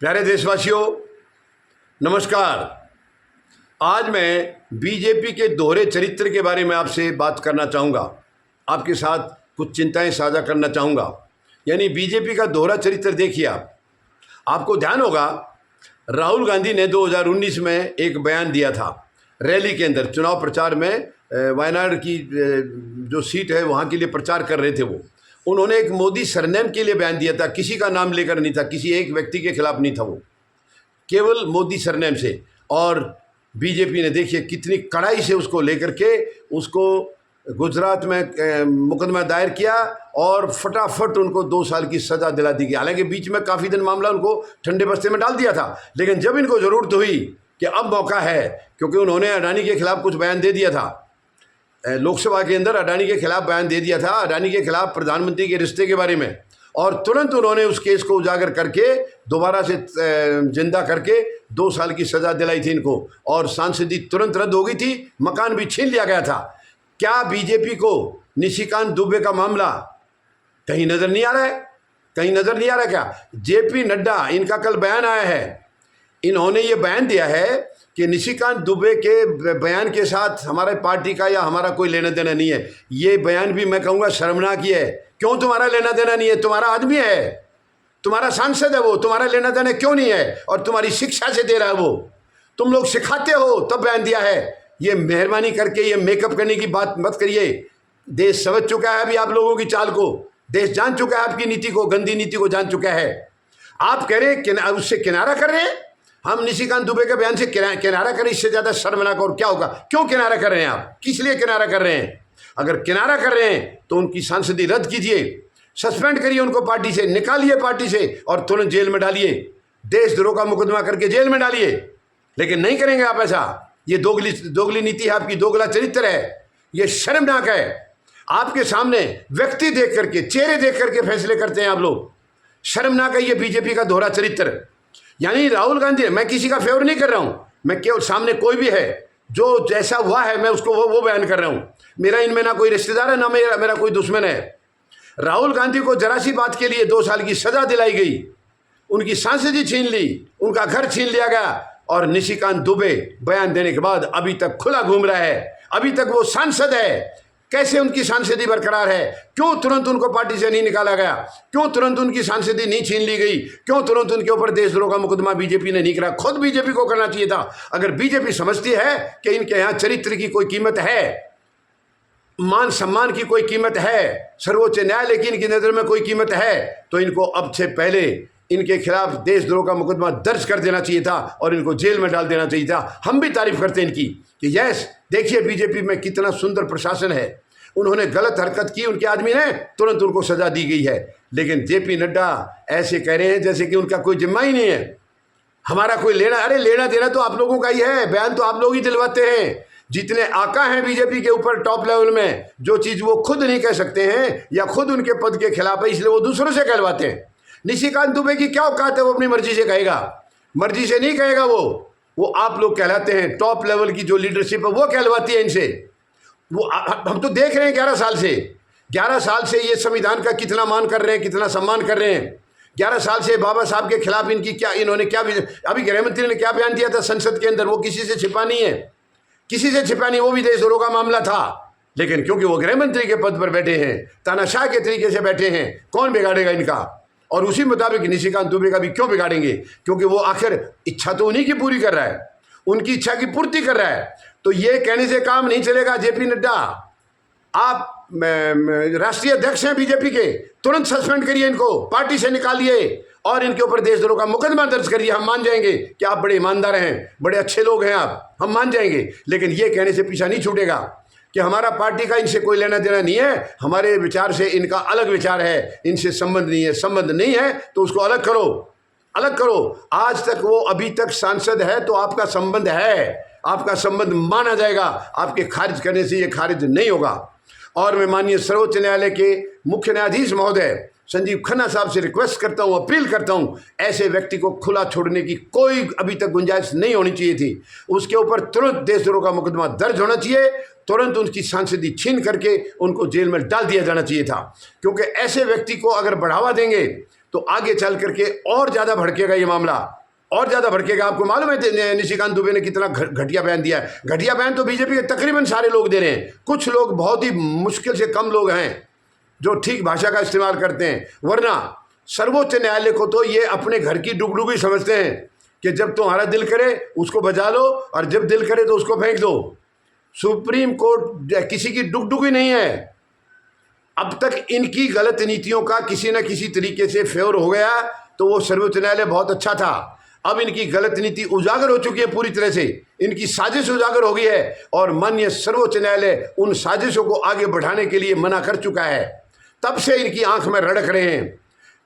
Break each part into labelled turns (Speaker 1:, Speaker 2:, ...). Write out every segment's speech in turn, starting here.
Speaker 1: प्यारे देशवासियों, नमस्कार। आज मैं बीजेपी के दोहरे चरित्र के बारे में आपसे बात करना चाहूँगा। आपके साथ कुछ चिंताएं साझा करना चाहूँगा। यानी बीजेपी का दोहरा चरित्र देखिए आपको ध्यान होगा, राहुल गांधी ने 2019 में एक बयान दिया था रैली के अंदर, चुनाव प्रचार में। वायनाड की जो सीट है वहाँ के लिए प्रचार कर रहे थे उन्होंने एक मोदी सरनेम के लिए बयान दिया था। किसी का नाम लेकर नहीं था, किसी एक व्यक्ति के खिलाफ नहीं था, वो केवल मोदी सरनेम से। और बीजेपी ने देखिए कितनी कड़ाई से उसको लेकर के उसको गुजरात में मुकदमा दायर किया और फटाफट उनको 2 साल की सज़ा दिला दी गई। हालांकि बीच में काफ़ी दिन मामला उनको ठंडे बस्ते में डाल दिया था, लेकिन जब इनको ज़रूरत हुई कि अब मौका है, क्योंकि उन्होंने अडानी के खिलाफ कुछ बयान दे दिया था, लोकसभा के अंदर अडानी के खिलाफ बयान दे दिया था, अडानी के खिलाफ प्रधानमंत्री के रिश्ते के बारे में, और तुरंत उन्होंने उस केस को उजागर करके दोबारा से जिंदा करके 2 साल की सज़ा दिलाई थी इनको, और सांसदी तुरंत रद्द हो गई थी, मकान भी छीन लिया गया था। क्या बीजेपी को निशिकांत दुबे का मामला कहीं नज़र नहीं आ रहा है? कहीं नज़र नहीं आ रहा क्या? जेपी नड्डा, इनका कल बयान आया है, इन्होंने ये बयान दिया है कि निशिकांत दुबे के बयान के साथ हमारे पार्टी का या हमारा कोई लेना देना नहीं है। ये बयान भी मैं कहूँगा शर्मनाक ही है। क्यों तुम्हारा लेना देना नहीं है? तुम्हारा आदमी है, तुम्हारा सांसद है वो, तुम्हारा लेना देना क्यों नहीं है? और तुम्हारी शिक्षा से दे रहा है वो, तुम लोग सिखाते हो तब बयान दिया है। ये मेहरबानी करके ये मेकअप करने की बात मत करिए। देश समझ चुका है अभी आप लोगों की चाल को, देश जान चुका है आपकी नीति को, गंदी नीति को जान चुका है। आप कह रहे हैं उससे किनारा कर रहे हैं, हम निशिकांत दुबे के बयान से किनारा करें, इससे ज़्यादा शर्मनाक और क्या होगा? क्यों किनारा कर रहे हैं आप? किस लिए किनारा कर रहे हैं? अगर किनारा कर रहे हैं तो उनकी सांसदी रद्द कीजिए, सस्पेंड करिए उनको, पार्टी से निकालिए, पार्टी से, और तुरंत जेल में डालिए, देशद्रोह का मुकदमा करके जेल में डालिए। लेकिन नहीं करेंगे आप ऐसा। ये दोगली नीति है आपकी, दोगला चरित्र है, ये शर्मनाक है। आपके सामने व्यक्ति देख करके, चेहरे देख करके फैसले करते हैं आप लोग। शर्मनाक है ये बीजेपी का दोहरा चरित्र। यानी राहुल गांधी, मैं किसी का फेवर नहीं कर रहा हूं, मैं केवल सामने कोई भी है जो जैसा हुआ है मैं उसको वो बयान कर रहा हूं। मेरा इनमें ना कोई रिश्तेदार है, ना मेरा कोई दुश्मन है। राहुल गांधी को जरा सी बात के लिए 2 साल की सजा दिलाई गई, उनकी सांसदी छीन ली, उनका घर छीन लिया गया, और निशिकांत दुबे बयान देने के बाद अभी तक खुला घूम रहा है, अभी तक वो सांसद है। कैसे उनकी सांसदी बरकरार है? क्यों तुरंत उनको पार्टी से नहीं निकाला गया? क्यों तुरंत उनकी सांसदी नहीं छीन ली गई? क्यों तुरंत उनके ऊपर देशद्रोह का मुकदमा बीजेपी ने नहीं करा? खुद बीजेपी को करना चाहिए था। अगर बीजेपी समझती है कि इनके यहाँ चरित्र की कोई कीमत है, मान सम्मान की कोई कीमत है, सर्वोच्च न्यायालय की इनकी नज़र में कोई कीमत है, तो इनको अब से पहले इनके खिलाफ देशद्रोह का मुकदमा दर्ज कर देना चाहिए था और इनको जेल में डाल देना चाहिए था। हम भी तारीफ करते हैं इनकी कि यस, देखिए बीजेपी में कितना सुंदर प्रशासन है। उन्होंने गलत हरकत की, उनके आदमी ने, तुरंत उनको सजा दी गई है। लेकिन जेपी नड्डा ऐसे कह रहे हैं जैसे कि उनका कोई जिम्मा ही नहीं है, हमारा कोई लेना। अरे लेना देना तो आप लोगों का ही है, बयान तो आप लोग ही दिलवाते हैं। जितने आका हैं बीजेपी के ऊपर टॉप लेवल में, जो चीज़ वो खुद नहीं कह सकते हैं या खुद उनके पद के खिलाफ है, इसलिए वो दूसरों से कहलवाते हैं। निशिकांत दुबे की क्या औकात है? वो अपनी मर्जी से कहेगा, मर्जी से नहीं कहेगा वो आप लोग कहलाते हैं। टॉप लेवल की जो लीडरशिप है वो कहलवाती है इनसे। वो हम तो देख रहे हैं 11 साल से ये संविधान का कितना मान कर रहे हैं, कितना सम्मान कर रहे हैं। 11 साल से बाबा साहब के खिलाफ इन्होंने क्या, अभी गृहमंत्री ने क्या बयान दिया था संसद के अंदर, वो किसी से छिपा नहीं है, किसी से छिपा नहीं। वो भी देशद्रोह का मामला था, लेकिन क्योंकि वो गृहमंत्री के पद पर बैठे हैं, तानाशाह के तरीके से बैठे हैं, कौन बिगाड़ेगा इनका? और उसी मुताबिक निशिकांत दुबे का भी क्यों बिगाड़ेंगे? क्योंकि वो आखिर इच्छा तो उन्हीं की पूरी कर रहा है, उनकी इच्छा की पूर्ति कर रहा है। तो ये कहने से काम नहीं चलेगा। जेपी नड्डा, आप राष्ट्रीय अध्यक्ष हैं बीजेपी के, तुरंत सस्पेंड करिए इनको, पार्टी से निकालिए और इनके ऊपर देशद्रोह का मुकदमा दर्ज करिए। हम मान जाएंगे कि आप बड़े ईमानदार हैं, बड़े अच्छे लोग हैं आप, हम मान जाएंगे। लेकिन ये कहने से पीछा नहीं छूटेगा कि हमारा पार्टी का इनसे कोई लेना देना नहीं है, हमारे विचार से इनका अलग विचार है, इनसे संबंध नहीं है। संबंध नहीं है तो उसको अलग करो, अलग करो। आज तक वो अभी तक सांसद है तो आपका संबंध है, आपका संबंध माना जाएगा। आपके खारिज करने से ये खारिज नहीं होगा। और मैं माननीय सर्वोच्च न्यायालय के मुख्य न्यायाधीश महोदय संजीव खन्ना साहब से रिक्वेस्ट करता हूं, अपील करता हूं, ऐसे व्यक्ति को खुला छोड़ने की कोई अभी तक गुंजाइश नहीं होनी चाहिए थी। उसके ऊपर तुरंत देशद्रोह का मुकदमा दर्ज होना चाहिए, तुरंत उनकी सांसदी छीन करके उनको जेल में डाल दिया जाना चाहिए था। क्योंकि ऐसे व्यक्ति को अगर बढ़ावा देंगे तो आगे चल करके और ज़्यादा भड़केगा ये मामला, और ज़्यादा भड़केगा। आपको मालूम है निशिकांत दुबे ने कितना घटिया बयान दिया है। घटिया बयान तो बीजेपी के तकरीबन सारे लोग दे रहे हैं, कुछ लोग बहुत ही मुश्किल से कम लोग हैं जो ठीक भाषा का इस्तेमाल करते हैं, वरना सर्वोच्च न्यायालय को तो ये अपने घर की डुगडुगी समझते हैं कि जब तुम्हारा दिल करे उसको बजा लो और जब दिल करे तो उसको फेंक दो। सुप्रीम कोर्ट किसी की डुगडुगी नहीं है। अब तक इनकी गलत नीतियों का किसी न किसी तरीके से फेवर हो गया तो वो सर्वोच्च न्यायालय बहुत अच्छा था। अब इनकी गलत नीति उजागर हो चुकी है, पूरी तरह से इनकी साजिश उजागर हो गई है और माननीय सर्वोच्च न्यायालय उन साजिशों को आगे बढ़ाने के लिए मना कर चुका है। तब से इनकी आंख में रड़क रहे हैं,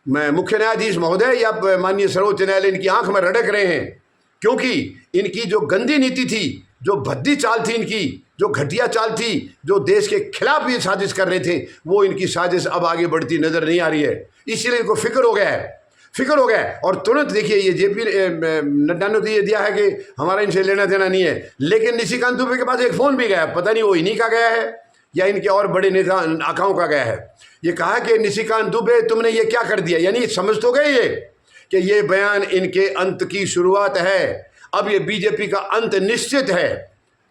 Speaker 1: मैं मुख्य न्यायाधीश महोदय या माननीय सर्वोच्च न्यायालय इनकी आंख में रड़क रहे हैं, क्योंकि इनकी जो गंदी नीति थी, जो भद्दी चाल थी इनकी, जो घटिया चाल थी, जो देश के खिलाफ ये साजिश कर रहे थे, वो इनकी साजिश अब आगे बढ़ती नजर नहीं आ रही है। इसीलिए इनको फिक्र हो गया है, फिक्र हो गया है। और तुरंत देखिए ये जेपी नड्डा ने तो ये दिया है कि हमारा इनसे लेना देना नहीं है, लेकिन निशिकांत दुबे के पास एक फ़ोन भी गया, पता नहीं वो इन्हीं का गया है या इनके और बड़े नेता आकाओं का गया है। ये कहा कि निशिकांत दुबे तुमने ये क्या कर दिया, यानी समझ तो गए ये कि ये बयान इनके अंत की शुरुआत है। अब ये बीजेपी का अंत निश्चित है,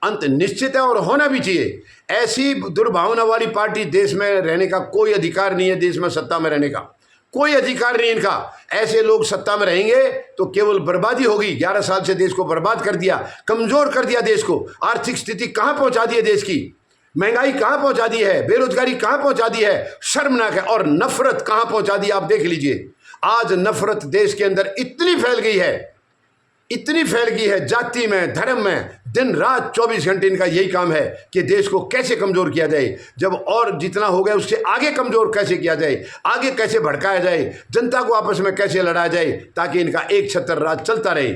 Speaker 1: अंत निश्चित है और होना भी चाहिए। ऐसी दुर्भावना वाली पार्टी देश में रहने का कोई अधिकार नहीं है, देश में सत्ता में रहने का कोई अधिकार नहीं इनका। ऐसे लोग सत्ता में रहेंगे तो केवल बर्बादी होगी। 11 साल से देश को बर्बाद कर दिया, कमजोर कर दिया देश को। आर्थिक स्थिति कहाँ पहुंचा दी है देश की, महंगाई कहाँ पहुंचा दी है, बेरोजगारी कहाँ पहुंचा दी है, शर्मनाक है। और नफरत कहाँ पहुंचा दी आप देख लीजिए। आज नफरत देश के अंदर इतनी फैल गई है, इतनी फैल गई है, जाति में, धर्म में, दिन रात 24 घंटे इनका यही काम है कि देश को कैसे कमजोर किया जाए, जब और जितना हो गया उससे आगे कमजोर कैसे किया जाए, आगे कैसे भड़काया जाए, जनता को आपस में कैसे लड़ाया जाए, ताकि इनका एक छत्र राज चलता रहे।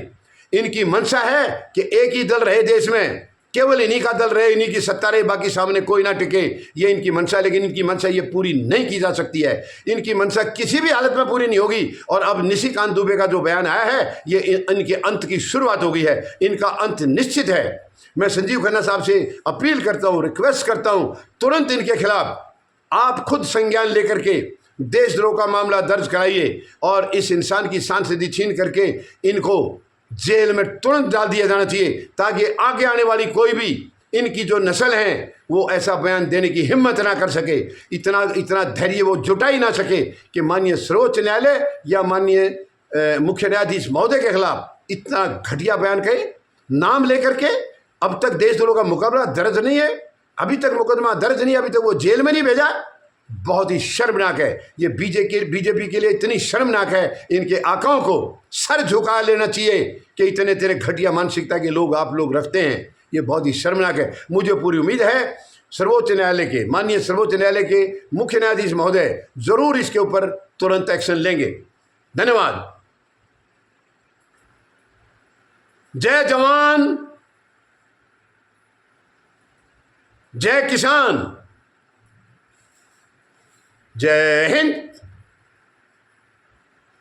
Speaker 1: इनकी मंशा है कि एक ही दल रहे देश में, केवल इन्हीं का दल रहे, इन्हीं की सत्ता रहे, बाकी सामने कोई ना टिके, ये इनकी मंशा। लेकिन इनकी मंशा ये पूरी नहीं की जा सकती है, इनकी मंशा किसी भी हालत में पूरी नहीं होगी। और अब निशिकांत दुबे का जो बयान आया है ये इनके अंत की शुरुआत हो गई है, इनका अंत निश्चित है। मैं संजीव खन्ना साहब से अपील करता हूँ, रिक्वेस्ट करता हूँ, तुरंत इनके खिलाफ आप खुद संज्ञान लेकर के देशद्रोह का मामला दर्ज कराइए और इस इंसान की सांसदी छीन करके इनको जेल में तुरंत डाल दिया जाना चाहिए, ताकि आगे आने वाली कोई भी इनकी जो नस्ल है वो ऐसा बयान देने की हिम्मत ना कर सके, इतना धैर्य वो जुटा ही ना सके कि माननीय सर्वोच्च न्यायालय या माननीय मुख्य न्यायाधीश महोदय के खिलाफ इतना घटिया बयान कहे। नाम लेकर के अब तक देशद्रोह का मुकदमा दर्ज नहीं है, अभी तक मुकदमा दर्ज नहीं, अभी तक वो जेल में नहीं भेजा। बहुत ही शर्मनाक है ये। बीजेपी के लिए इतनी शर्मनाक है, इनके आकाओं को सर झुका लेना चाहिए कि इतने तेरे घटिया मानसिकता के लोग आप लोग रखते हैं, ये बहुत ही शर्मनाक है। मुझे पूरी उम्मीद है सर्वोच्च न्यायालय के, माननीय सर्वोच्च न्यायालय के मुख्य न्यायाधीश महोदय जरूर इसके ऊपर तुरंत एक्शन लेंगे। धन्यवाद। जय जवान, जय किसान, जय हिंद।